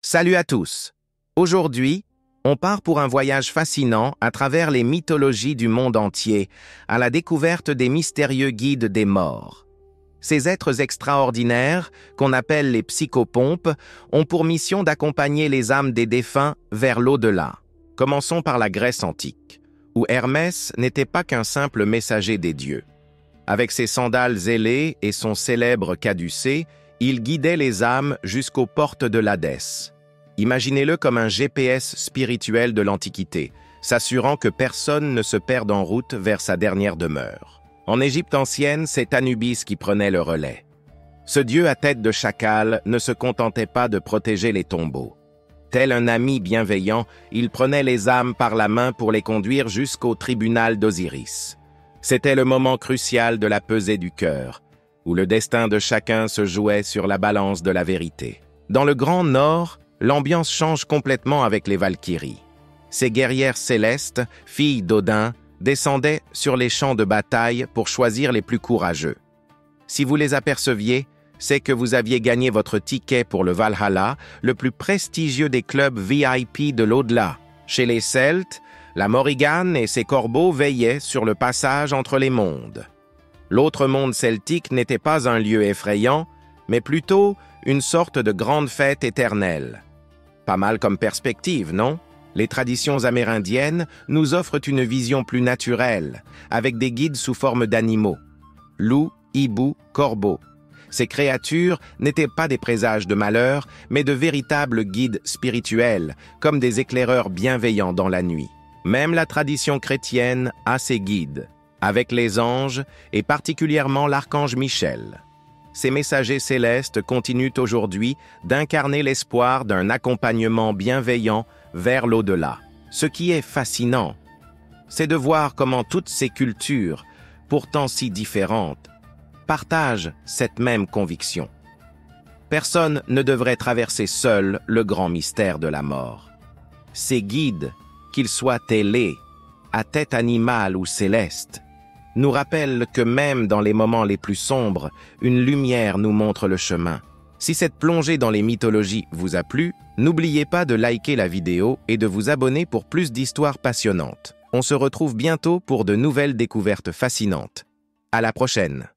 Salut à tous! Aujourd'hui, on part pour un voyage fascinant à travers les mythologies du monde entier, à la découverte des mystérieux guides des morts. Ces êtres extraordinaires, qu'on appelle les psychopompes, ont pour mission d'accompagner les âmes des défunts vers l'au-delà. Commençons par la Grèce antique, où Hermès n'était pas qu'un simple messager des dieux. Avec ses sandales ailées et son célèbre caducée, il guidait les âmes jusqu'aux portes de l'Hadès. Imaginez-le comme un GPS spirituel de l'Antiquité, s'assurant que personne ne se perde en route vers sa dernière demeure. En Égypte ancienne, c'est Anubis qui prenait le relais. Ce dieu à tête de chacal ne se contentait pas de protéger les tombeaux. Tel un ami bienveillant, il prenait les âmes par la main pour les conduire jusqu'au tribunal d'Osiris. C'était le moment crucial de la pesée du cœur, où le destin de chacun se jouait sur la balance de la vérité. Dans le Grand Nord, l'ambiance change complètement avec les Valkyries. Ces guerrières célestes, filles d'Odin, descendaient sur les champs de bataille pour choisir les plus courageux. Si vous les aperceviez, c'est que vous aviez gagné votre ticket pour le Valhalla, le plus prestigieux des clubs VIP de l'au-delà. Chez les Celtes, la Morrigan et ses corbeaux veillaient sur le passage entre les mondes. L'autre monde celtique n'était pas un lieu effrayant, mais plutôt une sorte de grande fête éternelle. Pas mal comme perspective, non? Les traditions amérindiennes nous offrent une vision plus naturelle, avec des guides sous forme d'animaux. Loups, hiboux, corbeaux. Ces créatures n'étaient pas des présages de malheur, mais de véritables guides spirituels, comme des éclaireurs bienveillants dans la nuit. Même la tradition chrétienne a ses guides, avec les anges et particulièrement l'archange Michel. Ces messagers célestes continuent aujourd'hui d'incarner l'espoir d'un accompagnement bienveillant vers l'au-delà. Ce qui est fascinant, c'est de voir comment toutes ces cultures, pourtant si différentes, partagent cette même conviction. Personne ne devrait traverser seul le grand mystère de la mort. Ces guides, qu'ils soient ailés, à tête animale ou céleste, nous rappellent que même dans les moments les plus sombres, une lumière nous montre le chemin. Si cette plongée dans les mythologies vous a plu, n'oubliez pas de liker la vidéo et de vous abonner pour plus d'histoires passionnantes. On se retrouve bientôt pour de nouvelles découvertes fascinantes. À la prochaine!